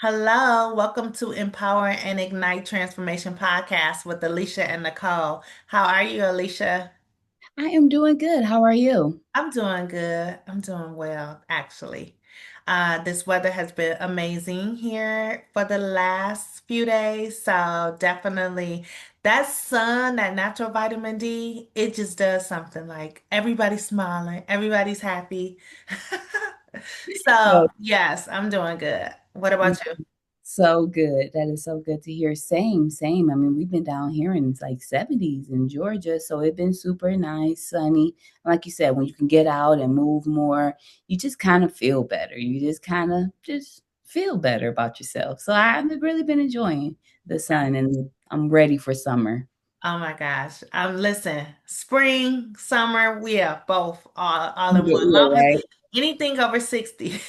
Hello, welcome to Empower and Ignite Transformation Podcast with Alicia and Nicole. How are you, Alicia? I am doing good. How are you? I'm doing good. I'm doing well, actually. This weather has been amazing here for the last few days. So definitely that sun, that natural vitamin D, it just does something like everybody's smiling, everybody's happy. So So, yes, I'm doing good. What about you? so good. That is so good to hear. Same. I mean, we've been down here in like 70s in Georgia, so it's been super nice, sunny. Like you said, when you can get out and move more, you just kind of feel better. You just kind of just feel better about yourself. So I've really been enjoying the sun and I'm ready for summer. Oh my gosh. Listen, spring, summer, we have both all in one. Yeah, Long as right. anything over 60.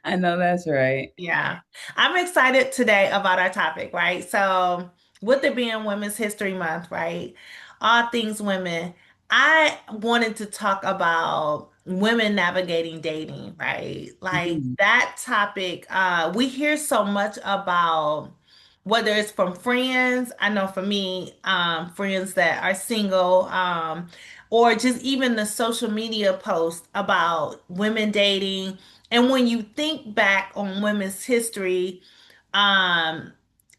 I know that's right. Yeah. I'm excited today about our topic, right? So, with it being Women's History Month, right? All things women, I wanted to talk about women navigating dating, right? Like Mhm. that topic, we hear so much about whether it's from friends, I know for me, friends that are single, or just even the social media posts about women dating and when you think back on women's history, um,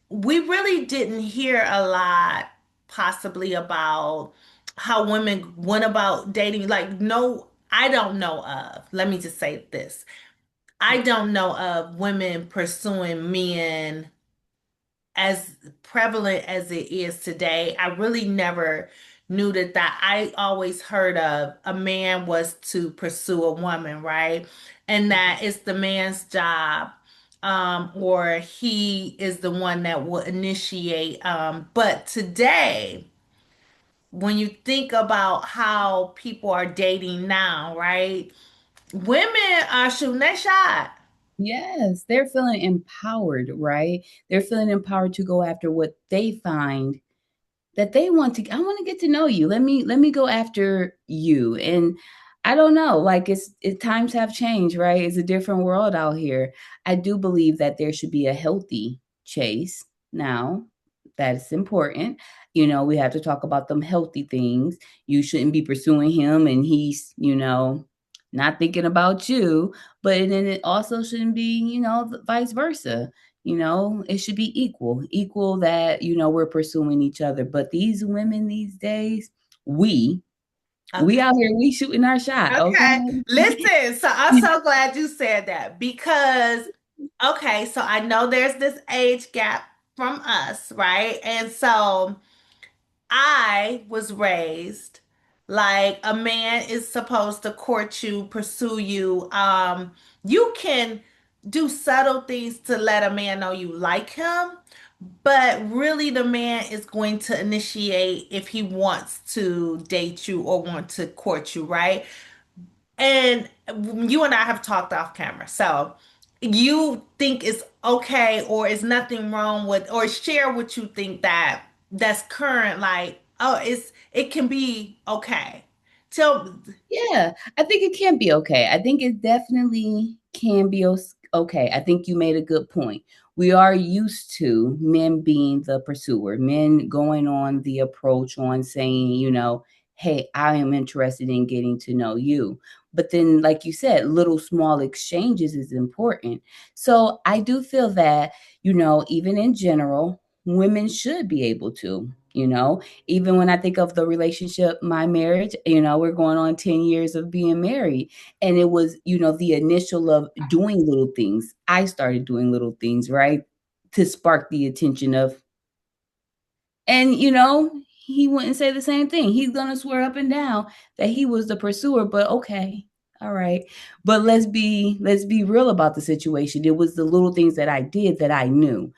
we really didn't hear a lot possibly about how women went about dating. Like, no, I don't know of. Let me just say this. I don't know of women pursuing men as prevalent as it is today. I really never knew that I always heard of a man was to pursue a woman, right? And that it's the man's job, or he is the one that will initiate. But today, when you think about how people are dating now, right? Women are shooting that shot. Yes, they're feeling empowered, right? They're feeling empowered to go after what they find that they want to. I want to get to know you. Let me go after you. And I don't know, like times have changed, right? It's a different world out here. I do believe that there should be a healthy chase now. That's important. We have to talk about them healthy things. You shouldn't be pursuing him and he's, not thinking about you, but then it also shouldn't be, vice versa. It should be equal that, we're pursuing each other. But these women these days, we Okay. we out here, we shooting our shot, okay? Okay. Listen, so I'm so glad you said that because, okay, so I know there's this age gap from us, right? And so I was raised like a man is supposed to court you, pursue you. You can do subtle things to let a man know you like him, but really the man is going to initiate if he wants to date you or want to court you, right? And you and I have talked off camera. So you think it's okay or is nothing wrong with or share what you think that's current, like, oh, it can be okay. Tell Yeah, I think it can be okay. I think it definitely can be okay. I think you made a good point. We are used to men being the pursuer, men going on the approach on saying, hey, I am interested in getting to know you. But then, like you said, little small exchanges is important. So I do feel that, even in general, women should be able to, even when I think of the relationship, my marriage, we're going on 10 years of being married. And it was, the initial of doing little things. I started doing little things, right? To spark the attention of, and, he wouldn't say the same thing. He's going to swear up and down that he was the pursuer, but okay. All right. But let's be real about the situation. It was the little things that I did that I knew,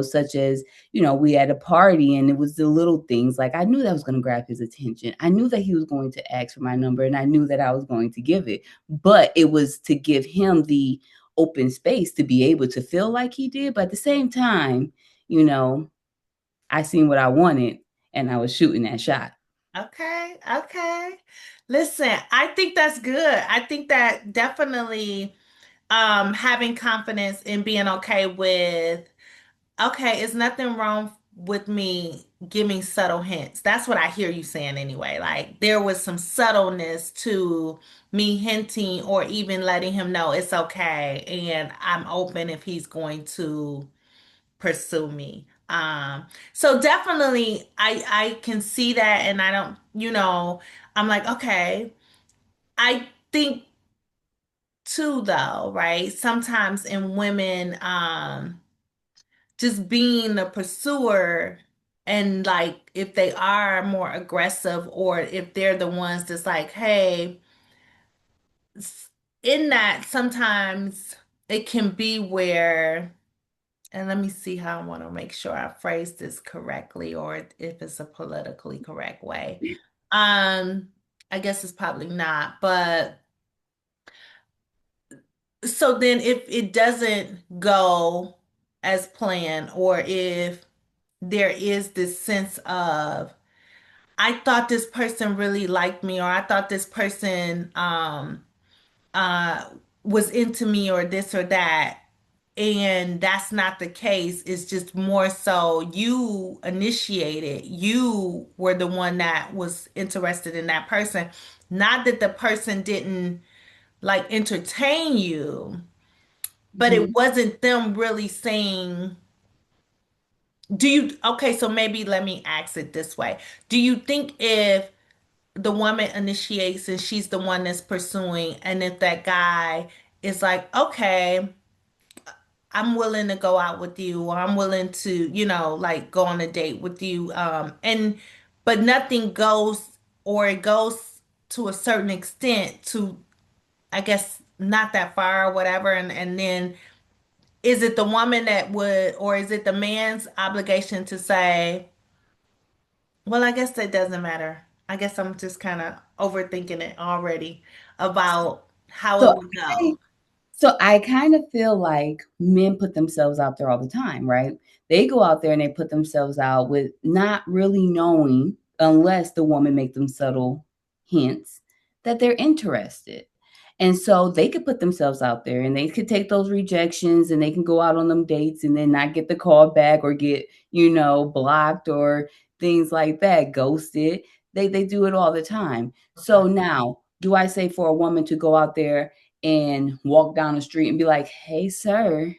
such as, we had a party and it was the little things like I knew that was going to grab his attention. I knew that he was going to ask for my number and I knew that I was going to give it. But it was to give him the open space to be able to feel like he did, but at the same time, you know, I seen what I wanted and I was shooting that shot. okay, okay. Listen, I think that's good. I think that definitely. having confidence in being okay with, okay, it's nothing wrong with me giving subtle hints. That's what I hear you saying anyway. Like there was some subtleness to me hinting or even letting him know it's okay and I'm open if he's going to pursue me. So definitely I can see that and I don't, I'm like, okay. I think too though, right? Sometimes in women, just being a pursuer and like if they are more aggressive or if they're the ones that's like, hey, in that sometimes it can be where, and let me see how I want to make sure I phrase this correctly or if it's a politically correct way. Um, I guess it's probably not, but so then if it doesn't go as planned or if there is this sense of I thought this person really liked me or I thought this person uh was into me or this or that and that's not the case. It's just more so you initiated, you were the one that was interested in that person, not that the person didn't like entertain you, but it Mhm. wasn't them really saying, do you, okay, so maybe let me ask it this way. Do you think if the woman initiates and she's the one that's pursuing, and if that guy is like, okay, I'm willing to go out with you, or I'm willing to, like go on a date with you, and but nothing goes, or it goes to a certain extent to, I guess, not that far or whatever, and then is it the woman that would, or is it the man's obligation to say, well, I guess that doesn't matter. I guess I'm just kind of overthinking it already about how it So would I go. So I kind of feel like men put themselves out there all the time, right? They go out there and they put themselves out with not really knowing, unless the woman make them subtle hints that they're interested. And so they could put themselves out there and they could take those rejections and they can go out on them dates and then not get the call back or get, blocked or things like that, ghosted. They do it all the time. Okay. So now, do I say for a woman to go out there and walk down the street and be like, "Hey, sir,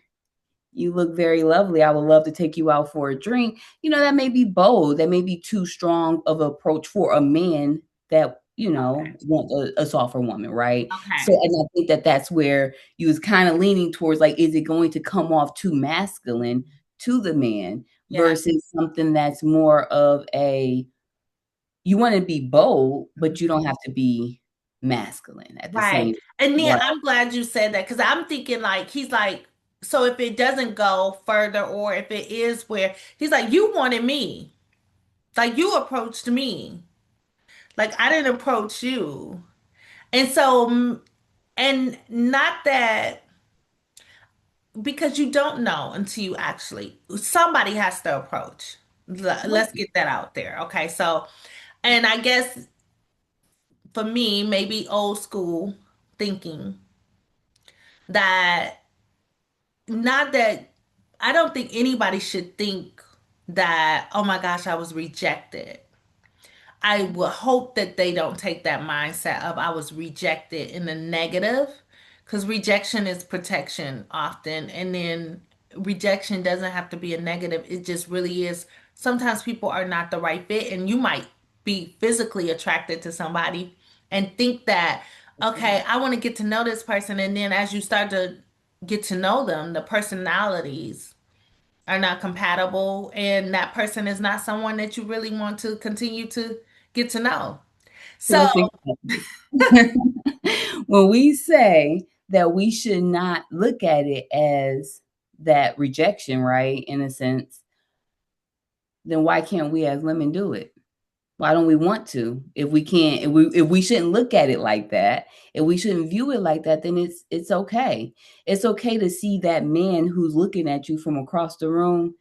you look very lovely. I would love to take you out for a drink." That may be bold. That may be too strong of an approach for a man that, want a softer woman, right? So, Okay. and I think that that's where you was kind of leaning towards, like, is it going to come off too masculine to the man Yeah. versus something that's more of a, you want to be bold, but you don't have to be masculine at the Right. same. And then Right. I'm glad you said that because I'm thinking like he's like, so if it doesn't go further or if it is where he's like, you wanted me. Like you approached me. Like I didn't approach you. And so and not that because you don't know until you actually somebody has to approach. Let's get that out there. Okay. So and I guess for me, maybe old school thinking that not that I don't think anybody should think that, oh my gosh, I was rejected. I would hope that they don't take that mindset of I was rejected in the negative because rejection is protection often. And then rejection doesn't have to be a negative, it just really is. Sometimes people are not the right fit, and you might be physically attracted to somebody and think that, okay, I want to get to know this person. And then as you start to get to know them, the personalities are not compatible and that person is not someone that you really want to continue to get to know. So So, let's think about this. When we say that we should not look at it as that rejection, right? In a sense, then why can't we as women do it? Why don't we want to? If we can't, if we shouldn't look at it like that, if we shouldn't view it like that, then it's okay. It's okay to see that man who's looking at you from across the room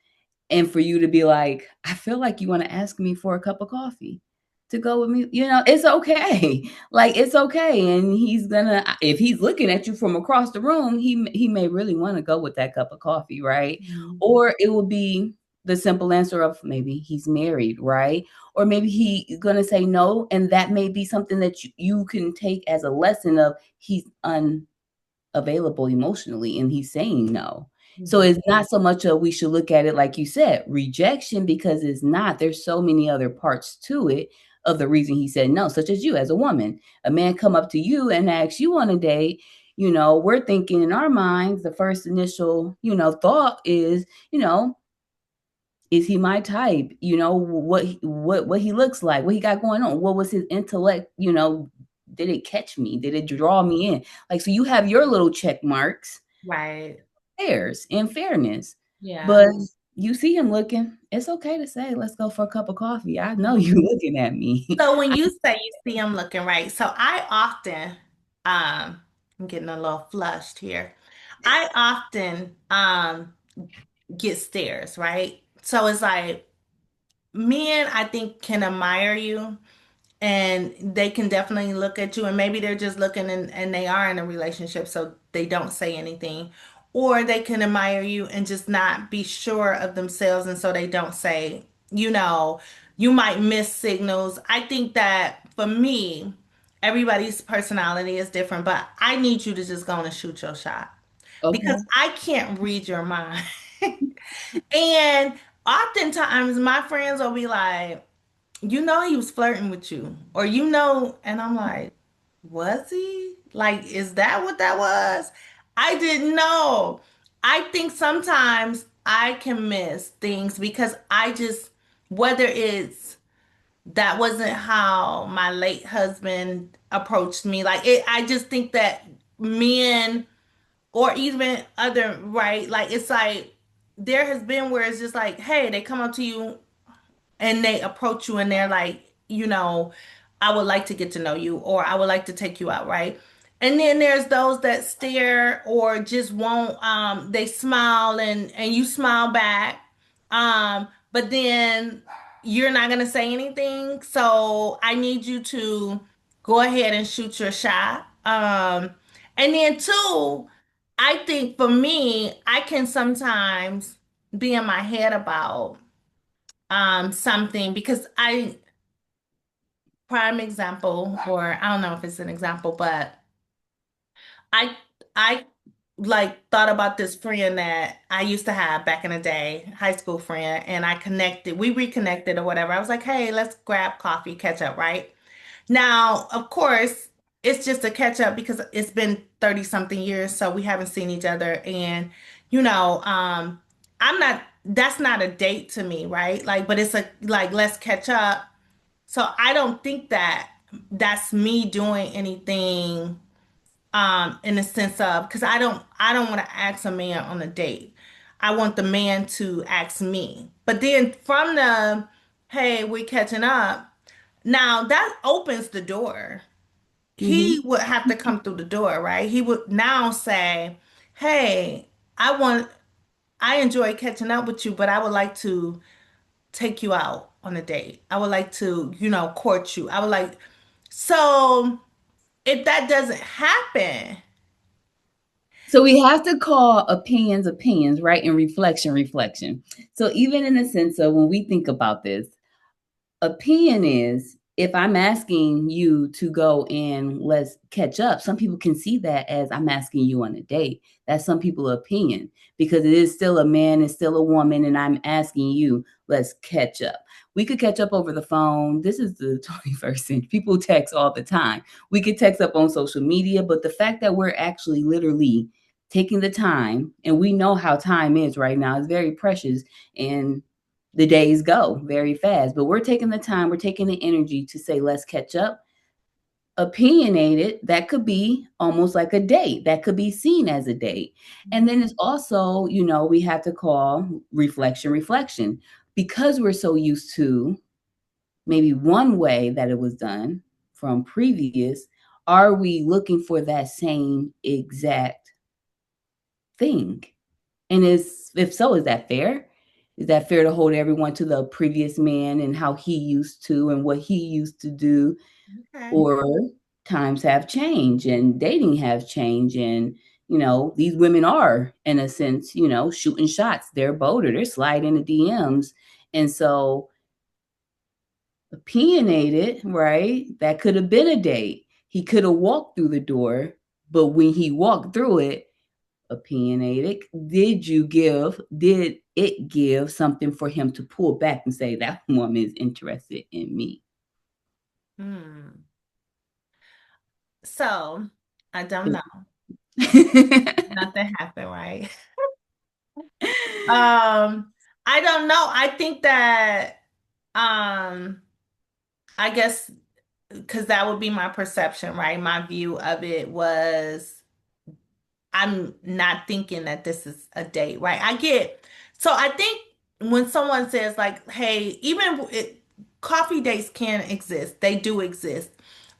and for you to be like, I feel like you want to ask me for a cup of coffee. to go with me, it's okay. Like, it's okay. And he's gonna, if he's looking at you from across the room, he may really want to go with that cup of coffee, right? Mhm. Or it will be the simple answer of maybe he's married, right? Or maybe he's gonna say no, and that may be something that you can take as a lesson of he's unavailable emotionally and he's saying no. So Mhm. it's not so much of we should look at it like you said, rejection, because it's not. There's so many other parts to it of the reason he said no, such as you as a woman. A man come up to you and asks you on a date, we're thinking in our minds, the first initial, thought is he my type? What he looks like, what he got going on, what was his intellect, did it catch me? Did it draw me in? Like, so you have your little check marks, Right. theirs in fairness. Yeah. But you see him looking, it's okay to say, let's go for a cup of coffee. I know Mhm. you looking at me. So when you say you see him looking right, so I often, I'm getting a little flushed here. I often get stares, right? So it's like men, I think, can admire you and they can definitely look at you and maybe they're just looking and they are in a relationship so they don't say anything, or they can admire you and just not be sure of themselves and so they don't say, you know you might miss signals. I think that for me, everybody's personality is different, but I need you to just go and shoot your shot because Okay. I can't read your mind. And oftentimes my friends will be like, he was flirting with you, or and I'm like, was he? Like, is that what that was? I didn't know. I think sometimes I can miss things because whether it's that wasn't how my late husband approached me. Like, I just think that men or even other, right? Like, it's like there has been where it's just like, hey, they come up to you and they approach you and they're like, I would like to get to know you or I would like to take you out, right? And then there's those that stare or just won't, they smile and you smile back. But then you're not gonna say anything. So I need you to go ahead and shoot your shot. And then two, I think for me, I can sometimes be in my head about something because I prime example, or I don't know if it's an example, but I I like thought about this friend that I used to have back in the day, high school friend, and we reconnected or whatever. I was like, hey, let's grab coffee, catch up, right? Now, of course, it's just a catch up because it's been 30 something years, so we haven't seen each other. And, you know, um, that's not a date to me, right? Like, but it's like, let's catch up. So I don't think that that's me doing anything, in the sense of, because I don't want to ask a man on a date. I want the man to ask me. But then from the, hey, we're catching up, now that opens the door. Mm-hmm. He would have to come through the door, right? He would now say, hey, I want, I enjoy catching up with you, but I would like to take you out on a date. I would like to, court you. I would like, so if that doesn't happen, So we have to call opinions opinions, right? And reflection reflection. So even in the sense of when we think about this, opinion is if I'm asking you to go and let's catch up, some people can see that as I'm asking you on a date. That's some people's opinion because it is still a man, it's still a woman, and I'm asking you, let's catch up. We could catch up over the phone. This is the 21st century. People text all the time. We could text up on social media, but the fact that we're actually literally taking the time, and we know how time is right now, is very precious. And the days go very fast, but we're taking the time, we're taking the energy to say, let's catch up. Opinionated, that could be almost like a date, that could be seen as a date. And then it's also, we have to call reflection reflection because we're so used to maybe one way that it was done from previous. Are we looking for that same exact thing? And if so, is that fair? Is that fair to hold everyone to the previous man and how he used to and what he used to do? Okay. Or times have changed and dating have changed, and these women are, in a sense, shooting shots. They're bolder, they're sliding the DMs. And so opinionated, right? That could have been a date. He could have walked through the door, but when he walked through it, opinionated, did it give something for him to pull back and say that woman is interested in me? Hmm. So I don't know. Nothing happened, right? I don't know. I think that um I guess because that would be my perception, right? My view of it was I'm not thinking that this is a date, right? So I think when someone says like, hey, coffee dates can exist. They do exist.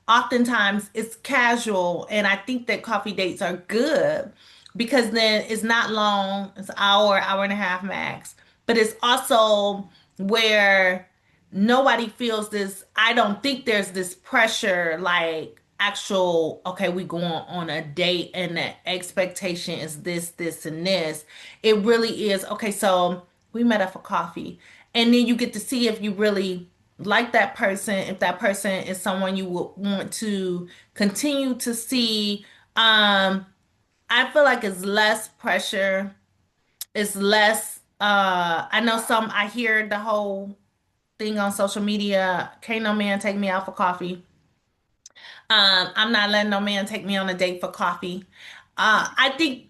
Oftentimes it's casual, and I think that coffee dates are good because then it's not long. It's an hour and a half max. But it's also where nobody feels this. I don't think there's this pressure like actual, okay, we going on a date and the expectation is this, and this. It really is, okay, so we met up for coffee. And then you get to see if you really like that person, if that person is someone you would want to continue to see. I feel like it's less pressure. It's less I know I hear the whole thing on social media, can't no man take me out for coffee. I'm not letting no man take me on a date for coffee. I think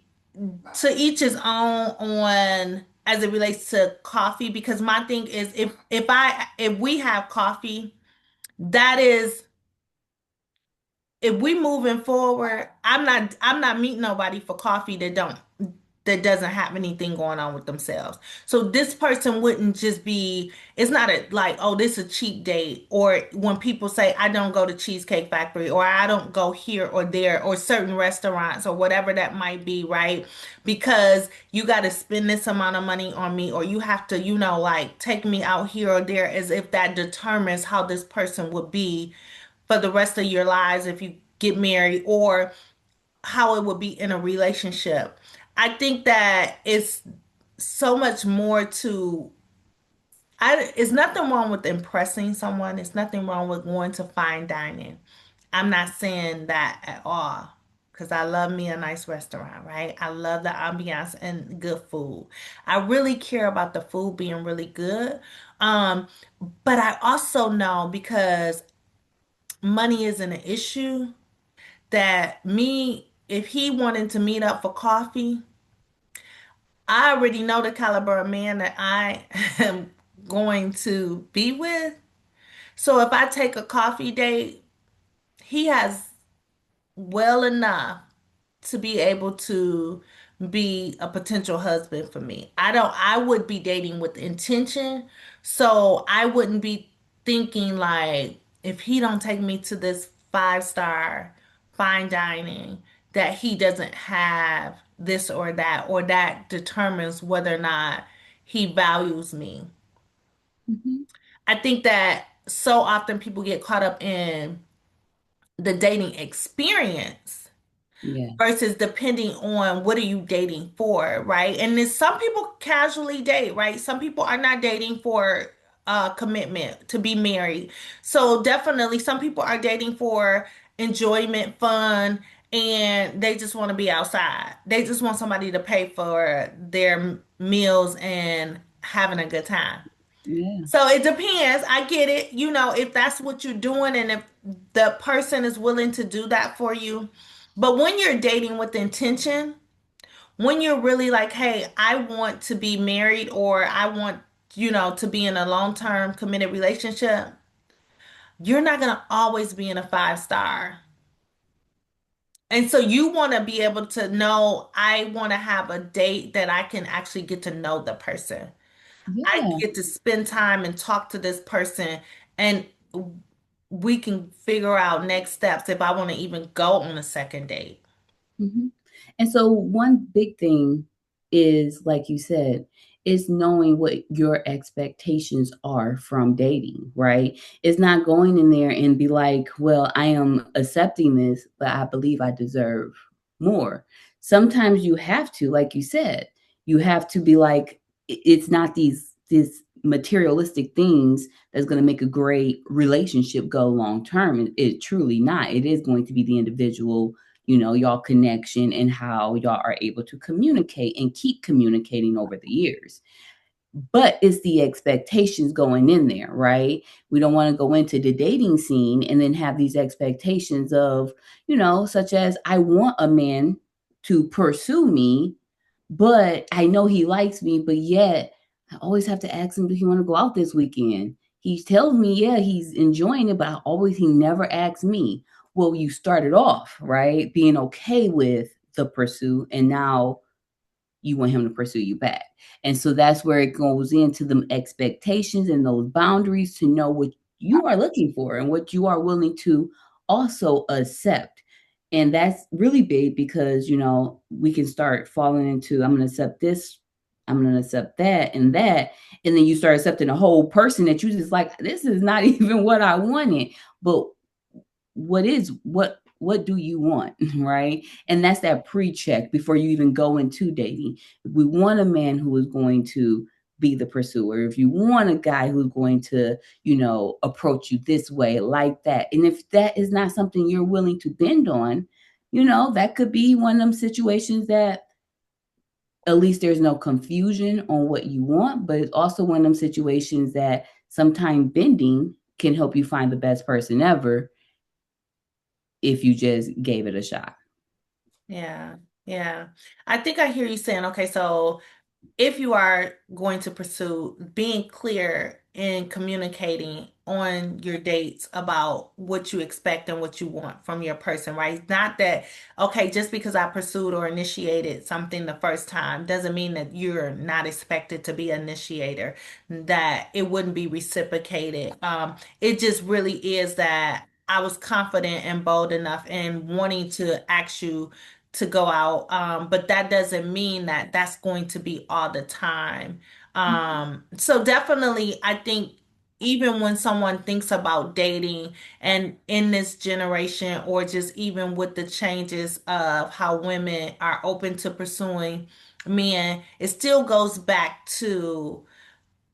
to each his own on as it relates to coffee, because my thing is if we have coffee, that is if we moving forward, I'm not meeting nobody for coffee that doesn't have anything going on with themselves. So this person wouldn't just be, it's not a like, oh, this is a cheap date. Or when people say, I don't go to Cheesecake Factory, or I don't go here or there, or certain restaurants, or whatever that might be, right? Because you got to spend this amount of money on me, or you have to, like take me out here or there, as if that determines how this person would be for the rest of your lives if you get married, or how it would be in a relationship. I think that it's so much more to it's nothing wrong with impressing someone. It's nothing wrong with going to fine dining. I'm not saying that at all. Because I love me a nice restaurant, right? I love the ambiance and good food. I really care about the food being really good. Um, but I also know, because money isn't an issue, that if he wanted to meet up for coffee, I already know the caliber of man that I am going to be with. So if I take a coffee date, he has well enough to be able to be a potential husband for me. I would be dating with intention. So I wouldn't be thinking like, if he don't take me to this five-star fine dining, that he doesn't have this or that determines whether or not he values me. Mhm. I think that so often people get caught up in the dating experience Yeah. versus depending on what are you dating for, right? And then some people casually date, right? Some people are not dating for commitment to be married. So definitely some people are dating for enjoyment, fun, and they just want to be outside. They just want somebody to pay for their meals and having a good time. Yeah. So it depends. I get it. If that's what you're doing and if the person is willing to do that for you. But when you're dating with intention, when you're really like, hey, I want to be married, or I want, to be in a long-term committed relationship, you're not going to always be in a five-star. And so you want to be able to know, I want to have a date that I can actually get to know the person. I Yeah. get to spend time and talk to this person, and we can figure out next steps if I want to even go on a second date. Mhm. And so one big thing is, like you said, It's knowing what your expectations are from dating, right? It's not going in there and be like, well, I am accepting this, but I believe I deserve more. Sometimes you have to, like you said, you have to be like, it's not these materialistic things that's going to make a great relationship go long term. It truly not. It is going to be the individual, y'all connection and how y'all are able to communicate and keep communicating over the years. But it's the expectations going in there, right? We don't want to go into the dating scene and then have these expectations of, such as I want a man to pursue me, but I know he likes me, but yet I always have to ask him, do he want to go out this weekend? He tells me, yeah, he's enjoying it, but he never asks me. Well, you started off, right, being okay with the pursuit, and now you want him to pursue you back. And so that's where it goes into the expectations and those boundaries to know what you are looking for and what you are willing to also accept. And that's really big because, we can start falling into, I'm going to accept this, I'm going to accept that and that. And then you start accepting a whole person that you just like, this is not even what I wanted. But what do you want, right? And that's that pre-check before you even go into dating. We want a man who is going to be the pursuer. If you want a guy who's going to, approach you this way, like that, and if that is not something you're willing to bend on, that could be one of them situations that at least there's no confusion on what you want, but it's also one of them situations that sometimes bending can help you find the best person ever if you just gave it a shot. Yeah. Yeah. I think I hear you saying, okay, so if you are going to pursue being clear in communicating on your dates about what you expect and what you want from your person, right? Not that, okay, just because I pursued or initiated something the first time doesn't mean that you're not expected to be an initiator, that it wouldn't be reciprocated. It just really is that I was confident and bold enough in wanting to ask you to go out. But that doesn't mean that that's going to be all the time. So definitely, I think even when someone thinks about dating and in this generation, or just even with the changes of how women are open to pursuing men, it still goes back to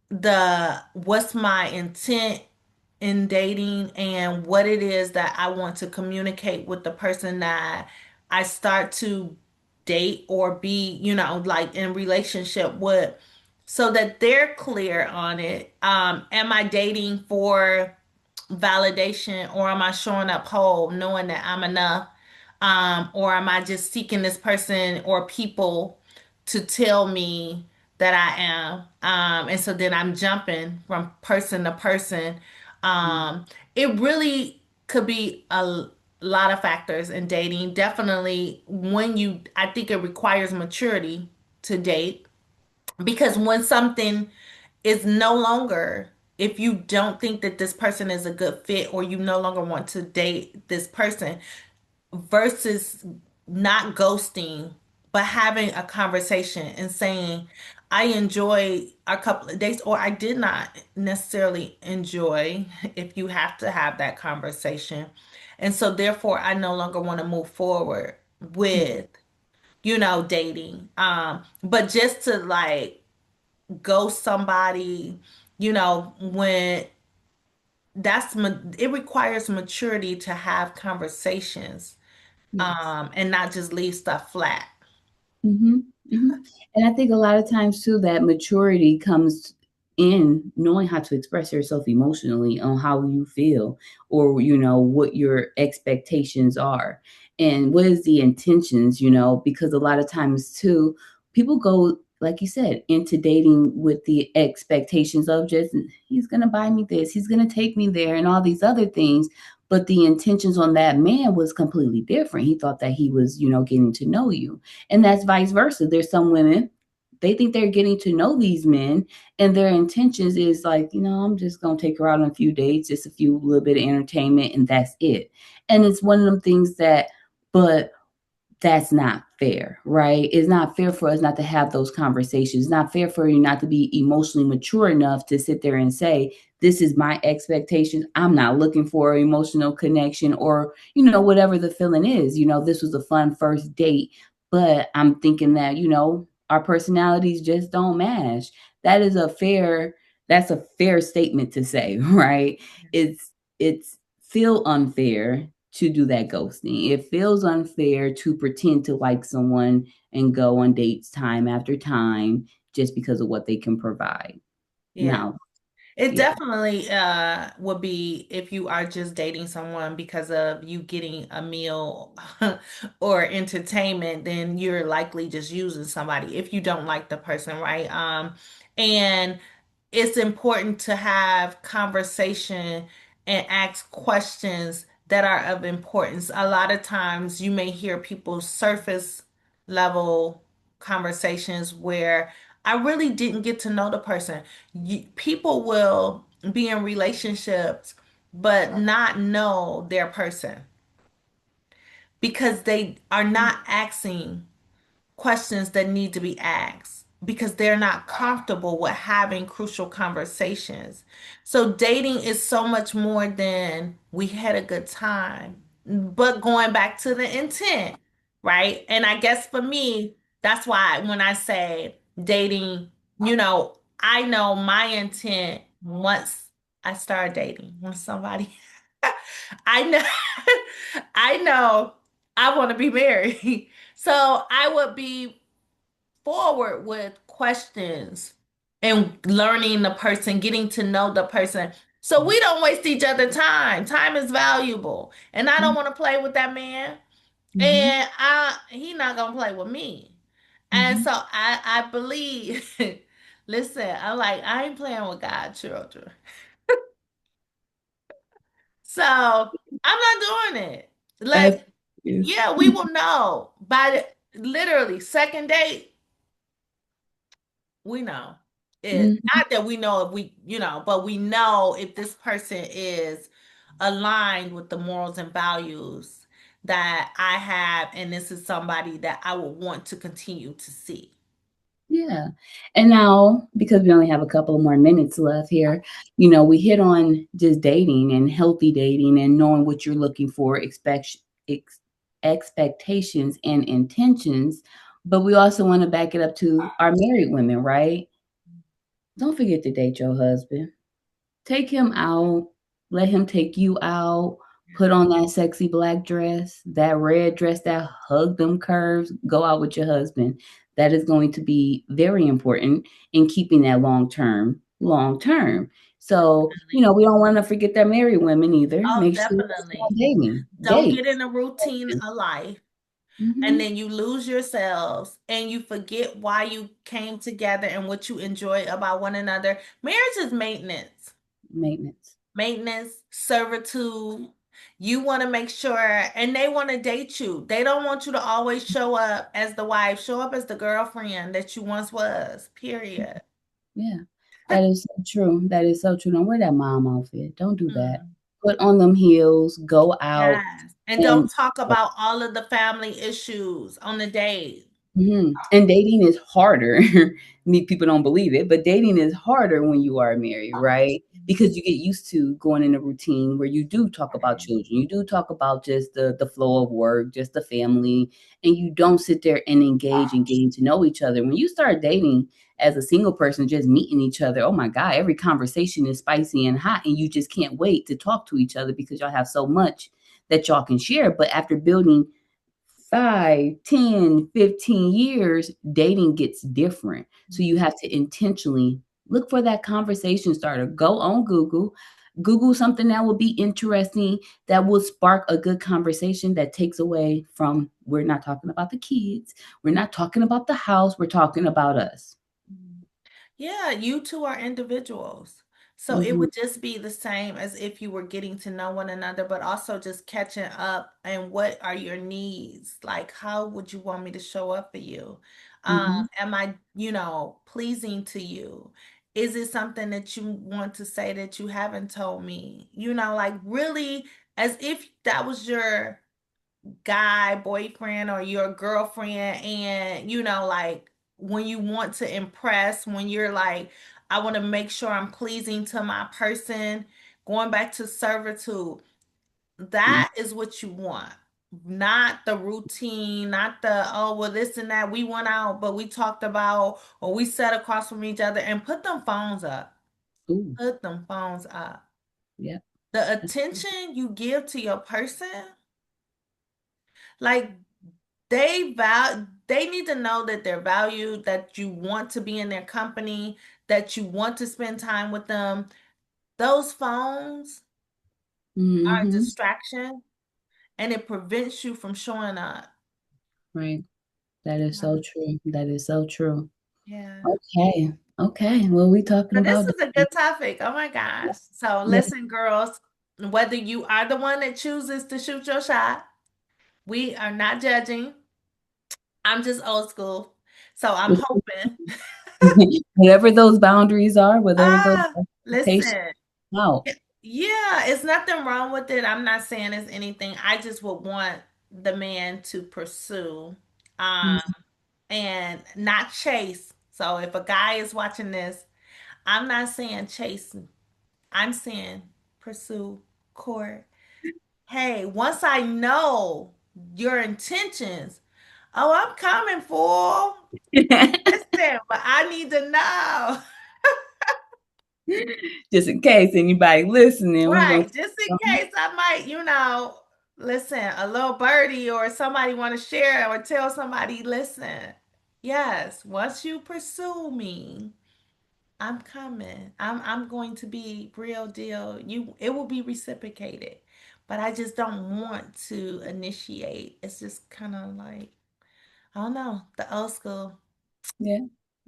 the what's my intent in dating and what it is that I want to communicate with the person that I start to date or be, like in relationship with, so that they're clear on it. Am I dating for validation, or am I showing up whole knowing that I'm enough? Or am I just seeking this person or people to tell me that I am? And so then I'm jumping from person to person. It really could be a lot of factors in dating. Definitely I think it requires maturity to date, because when something is no longer, if you don't think that this person is a good fit, or you no longer want to date this person, versus not ghosting, but having a conversation and saying, I enjoy a couple of days, or I did not necessarily enjoy, if you have to have that conversation. And so therefore, I no longer want to move forward with, dating. But just to like ghost somebody, when it requires maturity to have conversations, Yes. and not just leave stuff flat. Mhm, mhm, and I think a lot of times too, that maturity comes in knowing how to express yourself emotionally on how you feel, or, what your expectations are, and what is the intentions, because a lot of times too, people go, like you said, into dating with the expectations of just, "He's gonna buy me this, he's gonna take me there," and all these other things, but the intentions on that man was completely different. He thought that he was, getting to know you. And that's vice versa. There's some women, they think they're getting to know these men, and their intentions is like, I'm just gonna take her out on a few dates, just a few little bit of entertainment, and that's it. And it's one of them things that, but that's not fair, right? It's not fair for us not to have those conversations. It's not fair for you not to be emotionally mature enough to sit there and say, this is my expectation. I'm not looking for an emotional connection or, whatever the feeling is. This was a fun first date, but I'm thinking that, our personalities just don't match. That is that's a fair statement to say, right? It's feel unfair to do that ghosting. It feels unfair to pretend to like someone and go on dates time after time just because of what they can provide. Yeah. Now, It yeah, definitely would be if you are just dating someone because of you getting a meal or entertainment, then you're likely just using somebody if you don't like the person, right? And it's important to have conversation and ask questions that are of importance. A lot of times you may hear people surface level conversations where I really didn't get to know the person. People will be in relationships but not know their person because they are not asking questions that need to be asked because they're not comfortable with having crucial conversations. So dating is so much more than we had a good time, but going back to the intent, right? And I guess for me, that's why when I say dating, I know my intent once I start dating, when somebody I know I know I want to be married. So I would be forward with questions and learning the person, getting to know the person. So we don't waste each other time. Time is valuable. And I don't want to play with that man. mm-hmm, And he not gonna play with me. And mm-hmm. so I believe, listen, I ain't playing with God children. So I'm not doing it. That's Like, yes. yeah, we will know by literally second date. We know it. Mhm. Not that we know if but we know if this person is aligned with the morals and values that I have, and this is somebody that I would want to continue to see. Yeah. And now, because we only have a couple of more minutes left here, we hit on just dating and healthy dating and knowing what you're looking for, ex- expectations and intentions. But we also want to back it up to our married women, right? Don't forget to date your husband. Take him out, let him take you out, put on that sexy black dress, that red dress that hug them curves, go out with your husband. That is going to be very important in keeping that long term. So, we don't want to forget that married women either. Oh, Make sure you're still definitely. dating. Don't Date. get in a routine of life and Mm-hmm. then you lose yourselves and you forget why you came together and what you enjoy about one another. Marriage is maintenance. Maintenance. Maintenance, servitude. You want to make sure, and they want to date you. They don't want you to always show up as the wife, show up as the girlfriend that you once was, period. Yeah, that is so true. That is so true. Don't wear that mom outfit. Don't do that. Mm. Put on them heels, go out, Yes. And don't and talk about all of the family issues on the date. And dating is harder. People don't believe it, but dating is harder when you are married, right? Because you get used to going in a routine where you do talk about children, you do talk about just the flow of work, just the family, and you don't sit there and engage and getting to know each other. When you start dating as a single person, just meeting each other, oh my God, every conversation is spicy and hot, and you just can't wait to talk to each other because y'all have so much that y'all can share. But after building 5, 10, 15 years, dating gets different. So you have to intentionally look for that conversation starter. Go on Google, Google something that will be interesting, that will spark a good conversation that takes away from we're not talking about the kids, we're not talking about the house, we're talking about us. Mhm. Yeah, you two are individuals. So it Mhm, would just be the same as if you were getting to know one another, but also just catching up and what are your needs? Like, how would you want me to show up for you? mhm. Am I, pleasing to you? Is it something that you want to say that you haven't told me? Like really as if that was your guy, boyfriend, or your girlfriend, and like when you want to impress, when you're like, I want to make sure I'm pleasing to my person, going back to servitude, Mm. that is what you want. Not the routine, not the, oh, well, this and that. We went out, but we talked about, or we sat across from each other and put them phones up. Ooh, Put them phones up. yeah. The attention you give to your person, like they need to know that they're valued, that you want to be in their company, that you want to spend time with them. Those phones are a Hmm. distraction and it prevents you from showing up. Right. That is Yeah. so true. That is so true. Yeah. Okay. Okay. Well, we talking But this about is a good topic. Oh my yeah. gosh. So Yeah. listen, girls, whether you are the one that chooses to shoot your shot, we are not judging. I'm just old school. So I'm hoping. Whatever those boundaries are, whatever those expectations Listen. out. Yeah, it's nothing wrong with it. I'm not saying it's anything. I just would want the man to pursue um Mm. and not chase. So if a guy is watching this, I'm not saying chase. I'm saying pursue, court. Hey, once I know your intentions, oh, I'm coming for. Listen, but I need to know. Just in case anybody listening, we gonna Right, just in case I might, listen, a little birdie or somebody want to share or tell somebody, listen, yes, once you pursue me, I'm coming. I'm going to be real deal. It will be reciprocated. But I just don't want to initiate. It's just kind of like, I don't know, the old school. yeah,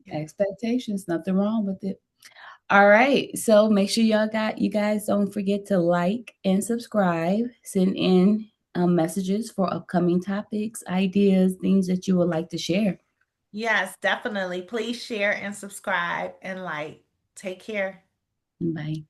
Yeah. expectations, nothing wrong with it. All right. So make sure you guys don't forget to like and subscribe. Send in messages for upcoming topics, ideas, things that you would like to share. Yes, definitely. Please share and subscribe and like. Take care. Bye.